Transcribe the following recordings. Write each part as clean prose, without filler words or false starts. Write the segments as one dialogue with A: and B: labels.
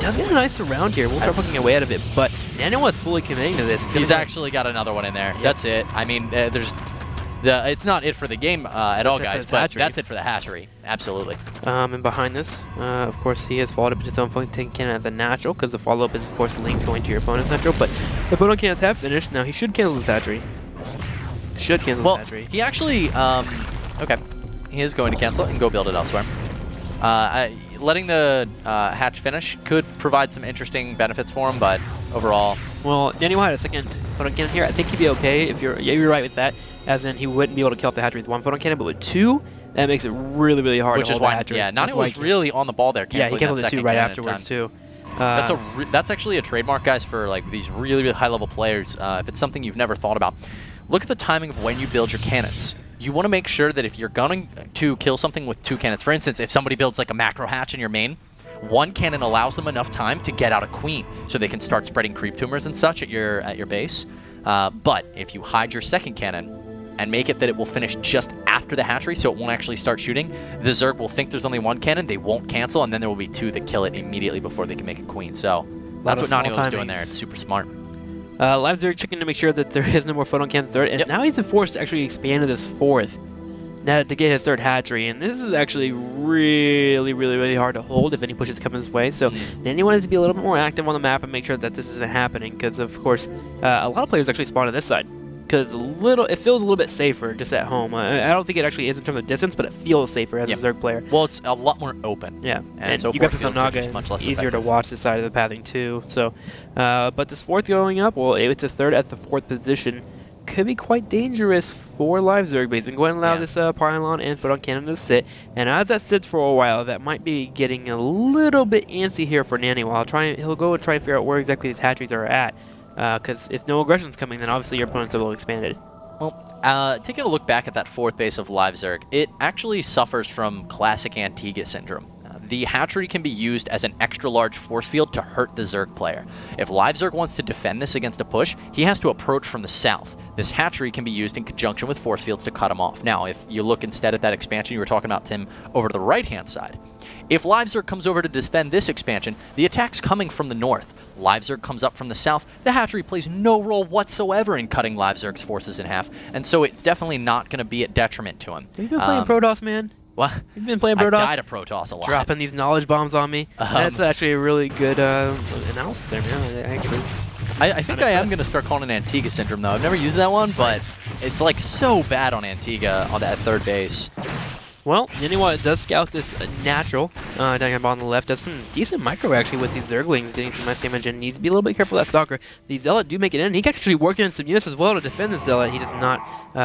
A: does get a nice surround here. We'll start poking away out of it, but NaNiwa's fully committing to this.
B: He's actually got another one in there. Yep. That's it. I mean, it's not it for the game at all, guys, but that's it for the hatchery. Absolutely.
A: And behind this, of course, he has followed up with his own floating cannon at the natural, because the follow-up is, of course, the links going to your opponent's natural, but the opponent can't have finished. Now he should cancel this hatchery.
B: He actually, okay, he is going to cancel it and go build it elsewhere. Letting the hatch finish could provide some interesting benefits for him, but overall...
A: Well, NaNiwa had a second photon cannon here. I think he'd be okay if you're right with that, as in he wouldn't be able to kill off the hatchery with one photon cannon, but with two, that makes it really, really hard to hold the hatchery.
B: Yeah, NaNiwa was really on the ball there.
A: Yeah, he canceled it too right afterwards too.
B: That's actually a trademark, guys, for like these really, really high-level players. If it's something you've never thought about, look at the timing of when you build your cannons. You want to make sure that if you're going to kill something with two cannons, for instance, if somebody builds like a macro hatch in your main, one cannon allows them enough time to get out a queen, so they can start spreading creep tumors and such at your base. But if you hide your second cannon and make it that it will finish just after the hatchery, so it won't actually start shooting, the Zerg will think there's only one cannon, they won't cancel, and then there will be two that kill it immediately before they can make a queen. So that's what NaNiwa was doing there. It's super smart.
A: Live Zerg checking to make sure that there is no more photon cannons third, and now he's forced to actually expand to this fourth now to get his third hatchery, and this is actually really, really, really hard to hold if any pushes come his way. So NaNiwa wanted to be a little bit more active on the map and make sure that this isn't happening, because of course a lot of players actually spawn to this side, because it feels a little bit safer just at home. I don't think it actually is in terms of distance, but it feels safer as a Zerg player.
B: Well, it's a lot more open.
A: Yeah,
B: and so
A: you got the Zelnaga, easier to watch the side of the pathing too. So, but this fourth going up, well, it's a third at the fourth position. Could be quite dangerous for Live Zerg base. And go ahead and allow this pylon and photon cannon to sit. And as that sits for a while, that might be getting a little bit antsy here for NaNiwa. He'll go and try and figure out where exactly these hatcheries are at. Because if no aggression's coming, then obviously your opponent's a little expanded.
B: Well, taking a look back at that fourth base of Live Zerg, it actually suffers from classic Antigua syndrome. The hatchery can be used as an extra large force field to hurt the Zerg player. If Live Zerg wants to defend this against a push, he has to approach from the south. This hatchery can be used in conjunction with force fields to cut him off. Now, if you look instead at that expansion you were talking about, Tim, over to the right-hand side, if Live Zerg comes over to defend this expansion, the attack's coming from the north. Live Zerg comes up from the south. The hatchery plays no role whatsoever in cutting Live Zerg's forces in half, and so it's definitely not going to be a detriment to him.
A: Have you been playing Protoss, man?
B: What?
A: You've been playing Protoss?
B: I died of Protoss a lot.
A: Dropping these knowledge bombs on me. That's actually a really good analysis there, man. Actually,
B: I think I am going to start calling it Antigua syndrome, though. I've never used that one, but it's like so bad on Antigua on that third base.
A: Well, NaNiwa does scout this natural down here on the left. Does some decent micro actually with these Zerglings, getting some nice damage, and needs to be a little bit careful of that Stalker. The Zealot do make it in. He can actually work in some units as well to defend the Zealot. He does not.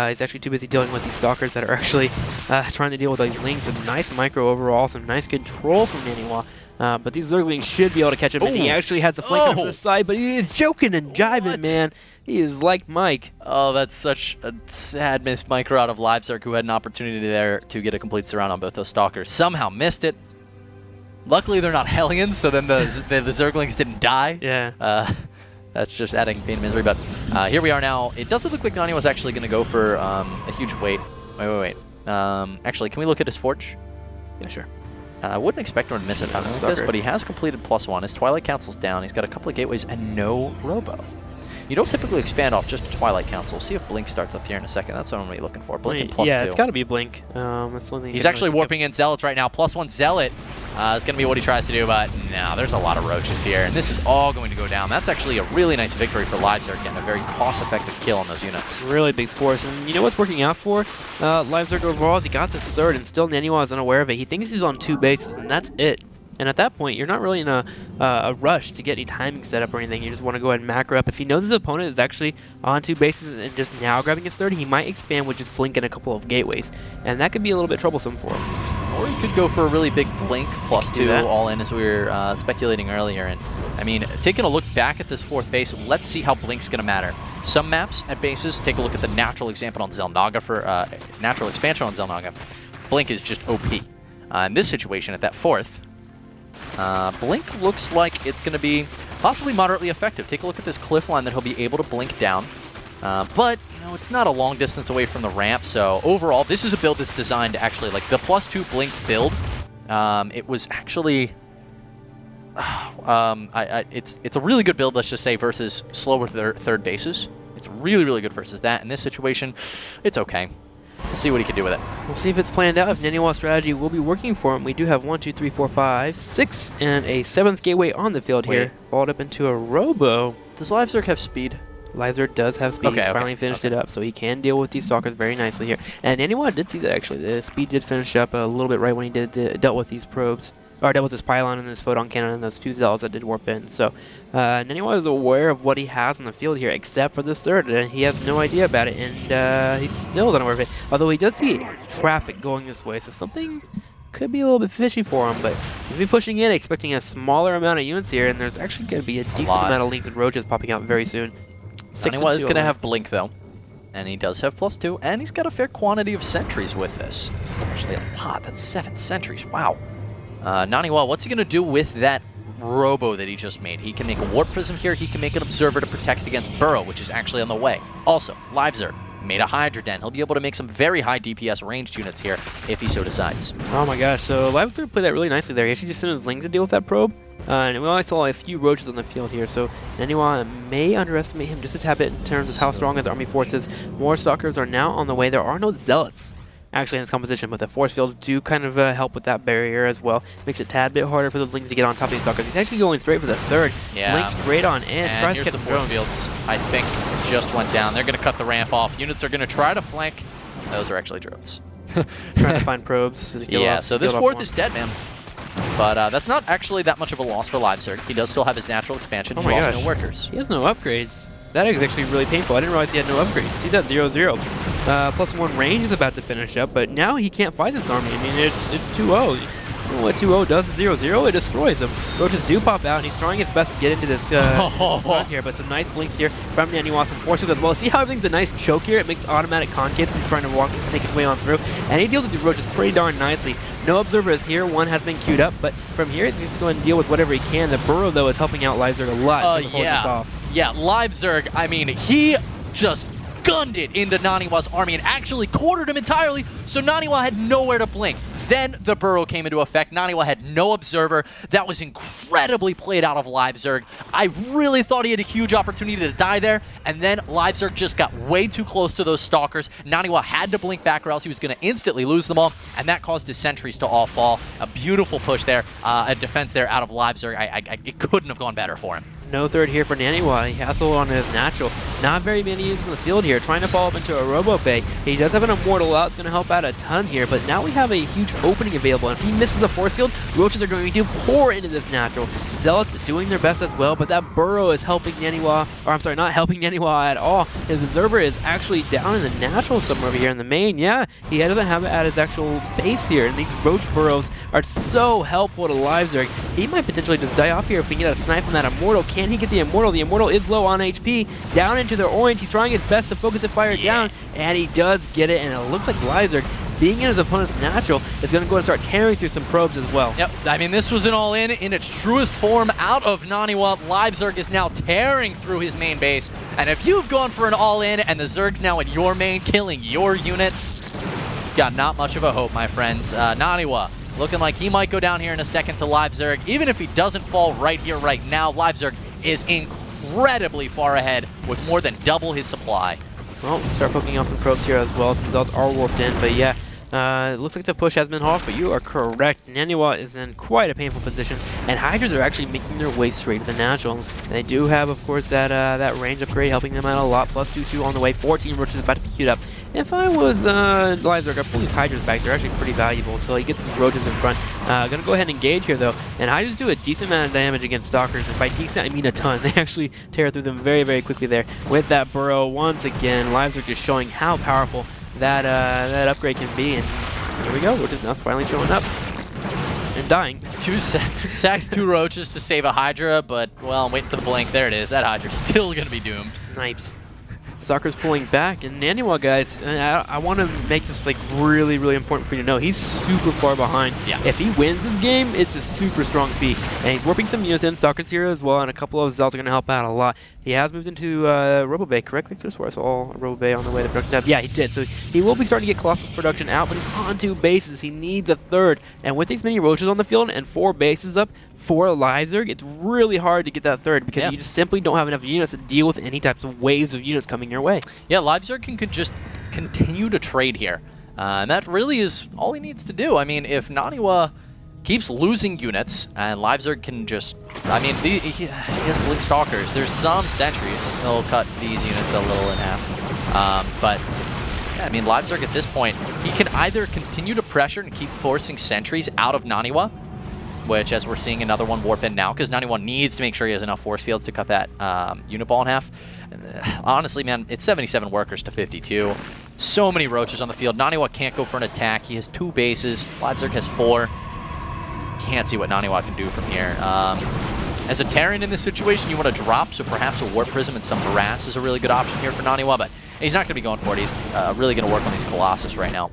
A: He's actually too busy dealing with these Stalkers that are actually trying to deal with these Lings. Some nice micro overall, some nice control from NaNiwa. But these Zerglings should be able to catch him, and he actually has the flank on the side, but he is joking and jiving, man. He is like Mike.
B: Oh, that's such a sad missed micro out of Live Zerg, who had an opportunity there to get a complete surround on both those Stalkers. Somehow missed it. Luckily, they're not Hellions, so then the Zerglings didn't die.
A: Yeah.
B: That's just adding pain and misery, but here we are now. It doesn't look like NaNiwa was actually going to go for a huge wait. Wait. Actually, can we look at his Forge?
A: Yeah, sure.
B: I wouldn't expect him to miss it like this, but he has completed +1. His Twilight Council's down. He's got a couple of gateways and no Robo. You don't typically expand off just a Twilight Council. See if Blink starts up here in a second. That's what I'm really looking for. Blink and +2.
A: Yeah, it's got to be Blink. That's one thing.
B: He's actually warping in Zealots right now. +1 Zealot is going to be what he tries to do, but no, there's a lot of Roaches here, and this is all going to go down. That's actually a really nice victory for Live Zerg, getting a very cost-effective kill on those units.
A: Really big force, and you know what's working out for Live Zerg overall is he got this third, and still NaNiwa is unaware of it. He thinks he's on 2 bases, and that's it. And at that point, you're not really in a rush to get any timing set up or anything. You just want to go ahead and macro up. If he knows his opponent is actually on 2 bases and just now grabbing his third, he might expand with just Blink and a couple of gateways. And that could be a little bit troublesome for him.
B: Or he could go for a really big Blink +2 all in, as we were speculating earlier. And I mean, taking a look back at this fourth base, let's see how Blink's going to matter. Some maps at bases, take a look at the natural example on Zelnaga for natural expansion on Zelnaga. Blink is just OP. In this situation, at that fourth, Blink looks like it's going to be possibly moderately effective. Take a look at this cliff line that he'll be able to blink down. But, you know, it's not a long distance away from the ramp, so overall, this is a build that's designed to actually, like, the +2 Blink build, it was actually It's a really good build, let's just say, versus slower third bases. It's really, really good versus that. In this situation, it's okay. We'll see what he can do with it.
A: We'll see if it's planned out, if NaNiwa's strategy will be working for him. We do have 1, 2, 3, 4, 5, 6, and a 7th gateway on the field here. Followed up into a Robo.
B: Does LiveZerg have speed?
A: LiveZerg does have speed. He's finally finished it up, so he can deal with these stalkers very nicely here. And NaNiwa did see that, actually. The speed did finish up a little bit right when he dealt with these probes. Or dealt with this pylon and this photon cannon and those 2 zealots that did warp in. So NaNiwa is aware of what he has on the field here, except for this third, and he has no idea about it, and he's still unaware of it. Although he does see traffic going this way, so something could be a little bit fishy for him, but he'll be pushing in, expecting a smaller amount of units here, and there's actually going to be a decent amount of Lynx and Roaches popping out very soon.
B: NaNiwa is going to have Blink, though, and he does have +2, and he's got a fair quantity of sentries with this. Actually, a lot. That's 7 sentries. Wow. NaNiwa, what's he going to do with that Robo that he just made? He can make a Warp Prism here. He can make an Observer to protect against Burrow, which is actually on the way. Also, LiveZerg made a Hydra Den. He'll be able to make some very high DPS ranged units here if he so decides.
A: Oh my gosh, so LiveZerg played that really nicely there. He actually just sent his Lings to deal with that probe. And we only saw a few Roaches on the field here, so NaNiwa may underestimate him just a tad bit in terms of how strong his army force is. More Stalkers are now on the way. There are no Zealots actually in this composition, but the force fields do kind of help with that barrier as well. Makes it a tad bit harder for those Lings to get on top of these Stalkers. He's actually going straight for the third. Link straight on in.
B: And here's the force fields, I think, just went down. They're going to cut the ramp off. Units are going to try to flank. Those are actually drones.
A: Trying to find probes.
B: Yeah, so this fourth is dead, man. But that's not actually that much of a loss for LiveZerg. He does still have his natural expansion.
A: Oh my gosh.
B: No workers.
A: He has no upgrades. That is actually really painful. I didn't realize he had no upgrades. He's at 0-0. +1 range is about to finish up, but now he can't fight this army. I mean, it's 2-0. What 2-0 does is 0-0, it destroys him. Roaches do pop out, and he's trying his best to get into this run here, but some nice blinks here from NaNiwa, some forces as well. See how everything's a nice choke here? It makes automatic concaves from trying to walk and snake his way on through, and he deals with the Roaches pretty darn nicely. No observers here, one has been queued up, but from here he's just going to deal with whatever he can. The Burrow, though, is helping out LiveZerg a lot to hold this off.
B: Yeah, LiveZerg, I mean, he just gunned it into NaNiwa's army and actually quartered him entirely, so NaNiwa had nowhere to blink. Then the Burrow came into effect. NaNiwa had no observer. That was incredibly played out of LiveZerg. I really thought he had a huge opportunity to die there, and then LiveZerg just got way too close to those stalkers. NaNiwa had to blink back or else he was going to instantly lose them all, and that caused his sentries to all fall. A beautiful push there, a defense there out of LiveZerg. It couldn't have gone better for him.
A: No third here for NaNiwa. He hassled on his natural. Not very many units in the field here. Trying to follow up into a Robo Bay. He does have an Immortal out. It's going to help out a ton here. But now we have a huge opening available. And if he misses the force field, Roaches are going to pour into this natural. Zealots doing their best as well. But that Burrow is helping NaNiwa. Or I'm sorry, not helping NaNiwa at all. His Observer is actually down in the natural somewhere over here in the main. Yeah, he doesn't have it at his actual base here. And these Roach Burrows are so helpful to LiveZerg. He might potentially just die off here if we can get a snipe on that Immortal. Can he get the Immortal? The Immortal is low on HP. Down into the orange. He's trying his best to focus and fire down, and he does get it, and it looks like LiveZerg, being in his opponent's natural, is going to go and start tearing through some probes as well.
B: Yep, I mean, this was an all-in in its truest form out of NaNiwa. LiveZerg is now tearing through his main base, and if you've gone for an all-in and the Zerg's now at your main, killing your units, you've got not much of a hope, my friends. NaNiwa looking like he might go down here in a second to LiveZerg. Even if he doesn't fall right here, right now, LiveZerg is incredibly far ahead with more than double his supply.
A: Well, start poking out some probes here as well. Some Zealots are warped in, but yeah, it looks like the push has been off, but you are correct. NaNiwa is in quite a painful position, and Hydras are actually making their way straight to the natural. They do have, of course, that range upgrade helping them out a lot. +2/2 on the way. 14 Roaches about to be queued up. If I was LiveZerg, I'd pull these Hydras back. They're actually pretty valuable until he gets his Roaches in front. Gonna go ahead and engage here, though. And Hydras do a decent amount of damage against Stalkers. And by decent, I mean a ton. They actually tear through them very, very quickly there. With that Burrow, once again, LiveZerg just showing how powerful that upgrade can be. And here we go. Roaches now finally showing up. And dying.
B: 2 sacks, 2 Roaches to save a Hydra, but, well, I'm waiting for the blink. There it is. That Hydra's still gonna be doomed.
A: Snipes. Stalker's pulling back, and NaNiwa, guys, I want to make this like really, really important for you to know. He's super far behind. Yeah. If he wins this game, it's a super strong feat. And he's warping some units in. Stalker's here as well, and a couple of Zealots are going to help out a lot. He has moved into Robo Bay, correct? I could have swore I saw Robo Bay on the way to production tab. Yeah, he did. So he will be starting to get Colossus production out, but he's on 2 bases. He needs a third. And with these many Roaches on the field and 4 bases up, for LiveZerg, it's really hard to get that third because you just simply don't have enough units to deal with any types of waves of units coming your way.
B: Yeah, LiveZerg can just continue to trade here. And that really is all he needs to do. I mean, if NaNiwa keeps losing units, and LiveZerg can just... I mean, he has Blink Stalkers. There's some sentries. He'll cut these units a little in half. But, yeah, I mean, LiveZerg at this point, he can either continue to pressure and keep forcing sentries out of NaNiwa, which, as we're seeing another one warp in now, because NaNiwa needs to make sure he has enough force fields to cut that unit ball in half. Honestly, man, it's 77 workers to 52. So many roaches on the field. NaNiwa can't go for an attack. He has 2 bases. LiveZerg has 4. Can't see what NaNiwa can do from here. As a Terran in this situation, you want to drop, so perhaps a Warp Prism and some Harass is a really good option here for NaNiwa, but he's not going to be going for it. He's really going to work on these Colossus right now.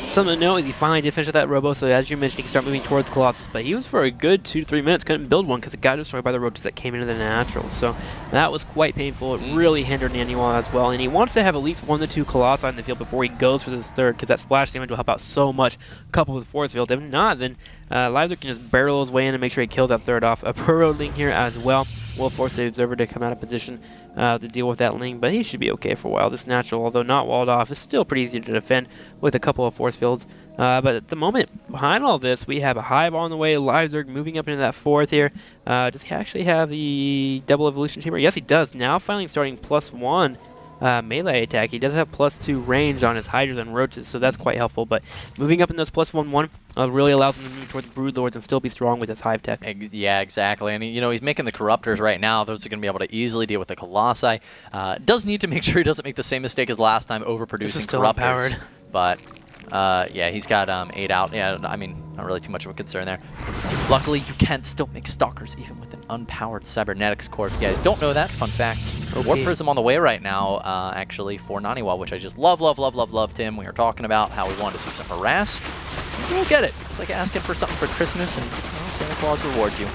A: Something to note is he finally did finish with that Robo, so as you mentioned, he can start moving towards Colossus, but he was for a good 2 to 3 minutes, couldn't build one because it got destroyed by the roaches that came into the natural. So that was quite painful. It really hindered NaNiwa as well, and he wants to have at least 1 to 2 Colossi in the field before he goes for this third, because that splash damage will help out so much, coupled with force field. If not, then LiveZerg can just barrel his way in and make sure he kills that third off. A Pro Ling here as well will force the Observer to come out of position to deal with that Ling, but he should be okay for a while. This natural, although not walled off, is still pretty easy to defend with a couple of force fields. But at the moment, behind all this, we have a Hive on the way, LiveZerg moving up into that 4th here. Does he actually have the double evolution chamber? Yes, he does. Now finally starting +1 melee attack. He does have +2 range on his Hydras and Roaches, so that's quite helpful. But moving up in those +1/1 really allows him to move towards Broodlords and still be strong with his Hive tech.
B: Yeah, exactly. And he's making the Corruptors right now. Those are going to be able to easily deal with the Colossi. Does need to make sure he doesn't make the same mistake as last time, overproducing Corruptors. But yeah, he's got 8 out. Yeah, I mean, not really too much of a concern there. Luckily, you can still make Stalkers even with an unpowered Cybernetics core. If you guys don't know that, fun fact. Okay. Warp Prism on the way right now, actually, for NaNiwa, which I just love, Tim. We were talking about how we wanted to see some Harass. You'll get it. It's like asking for something for Christmas, and Santa Claus rewards you.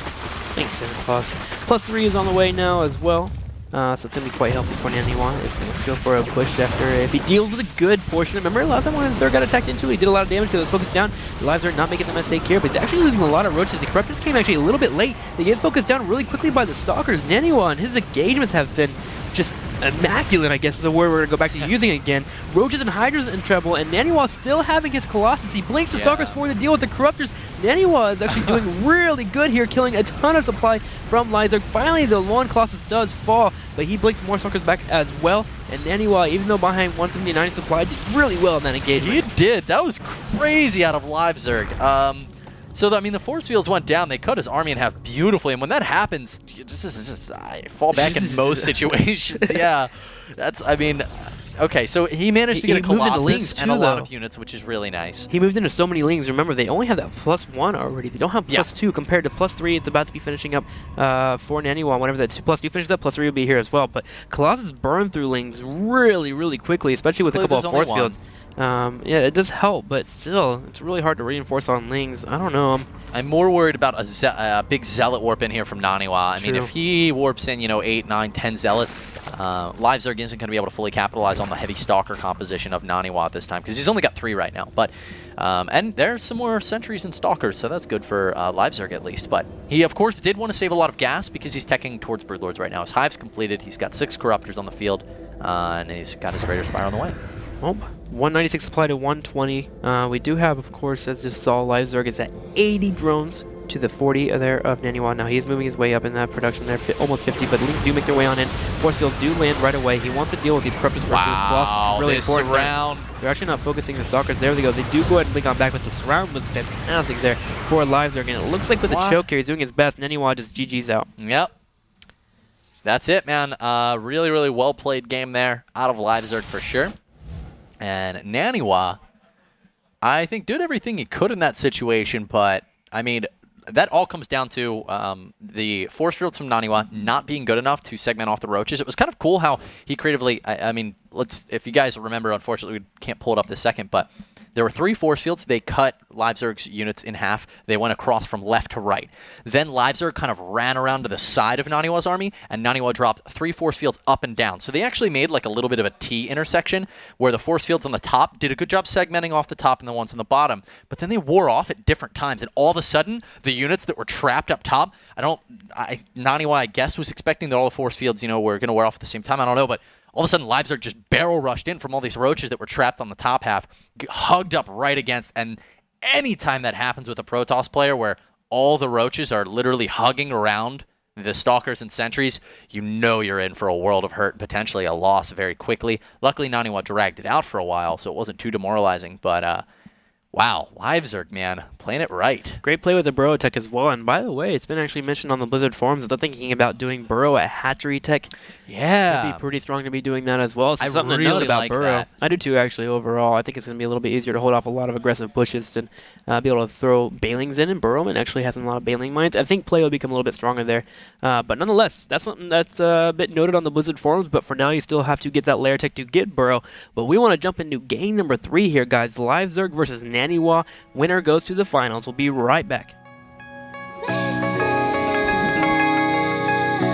A: Thanks, Santa Claus. +3 is on the way now as well. So it's going to be quite helpful for NaNiwa if he wants to go for a push after, if he deals with a good portion. Remember last time when his third got attacked into it, he did a lot of damage because it was focused down. The lives are not making the mistake here, but he's actually losing a lot of roaches. The Corruptors came actually a little bit late. They get focused down really quickly by the Stalkers. NaNiwa and his engagements have been just immaculate, I guess is the word we're going to go back to using again. Roaches and Hydras in trouble, and NaNiwa still having his Colossus. He blinks the Stalkers for the deal with the Corruptors. NaNiwa is actually doing really good here, killing a ton of supply from LiveZerg. Finally, the lone Colossus does fall, but he blinks more Stalkers back as well. And NaNiwa, even though behind 179 supply, did really well in that engagement.
B: He did. That was crazy out of LiveZerg. So, I mean, the force fields went down. They cut his army in half beautifully. And when that happens, I fall back in most situations. Yeah. That's, I mean, okay. So he managed to get a Colossus and a lot of units, which is really nice.
A: He moved into so many Lings. Remember, they only have that +1 already. They don't have +2 compared to +3. It's about to be finishing up for NaNiwa. Whenever that +2 finishes up, +3 will be here as well. But Colossus burned through Lings really quickly, especially with a couple of force fields. Yeah, it does help, but still, it's really hard to reinforce on Lings. I don't know.
B: I'm more worried about a big Zealot warp in here from NaNiwa. I mean, if he warps in, 8, 9, 10 Zealots, LiveZerg isn't going to be able to fully capitalize on the heavy Stalker composition of NaNiwa at this time, because he's only got 3 right now. But and there's some more Sentries and Stalkers, so that's good for LiveZerg at least. But he, of course, did want to save a lot of gas because he's teching towards Broodlords right now. His Hive's completed. He's got 6 Corruptors on the field, and he's got his Raider Spire on the way.
A: Well, 196 supply to 120. We do have, of course, as just saw, LiveZerg is at 80 drones to the 40 there of NaNiwa. Now he's moving his way up in that production there, almost 50, but Lings do make their way on in. Force fields do land right away. He wants to deal with these Corruptors versus Colossus. Really important.
B: Surround.
A: They're actually not focusing the Stalkers. There they go. They do go ahead and blink on back, but the surround was fantastic there for LiveZerg, and it looks like with the choke here, he's doing his best. NaNiwa just GG's out.
B: Yep. That's it, man. Really well played game there out of LiveZerg for sure. And NaNiwa, I think, did everything he could in that situation, but, I mean, that all comes down to the force fields from NaNiwa not being good enough to segment off the roaches. It was kind of cool how he creatively, I mean, if you guys remember, unfortunately, we can't pull it up this second, but There were 3 force fields. They cut LiveZerg's units in half. They went across from left to right. Then LiveZerg kind of ran around to the side of NaNiwa's army, and NaNiwa dropped 3 force fields up and down. So they actually made like a little bit of a T intersection where the force fields on the top did a good job segmenting off the top and the ones on the bottom. But then they wore off at different times, and all of a sudden, the units that were trapped up top, NaNiwa, I guess, was expecting that all the force fields, you know, were going to wear off at the same time. I don't know, but all of a sudden, LiveZerg just barrel rushed in from all these roaches that were trapped on the top half, hugged up right against, and anytime that happens with a Protoss player where all the roaches are literally hugging around the Stalkers and Sentries, you know you're in for a world of hurt and potentially a loss very quickly. Luckily, NaNiwa dragged it out for a while, so it wasn't too demoralizing, but wow, LiveZerg, man, playing it right.
A: Great play with the Burrow Tech as well. And by the way, it's been actually mentioned on the Blizzard forums that they're thinking about doing Burrow at Hatchery Tech.
B: Yeah.
A: It'd be pretty strong to be doing that as well. So
B: I
A: something
B: really
A: to note about
B: like
A: Burrow.
B: that.
A: I do too, actually, overall. I think it's going to be a little bit easier to hold off a lot of aggressive bushes and be able to throw Bailings in. And Burrowman actually has a lot of Bailing mines. I think play will become a little bit stronger there. But nonetheless, that's something that's a bit noted on the Blizzard forums. But for now, you still have to get that Lair Tech to get Burrow. But we want to jump into game number 3 here, guys. LiveZerg versus NaNiwa. Winner goes to the finals. We'll be right back.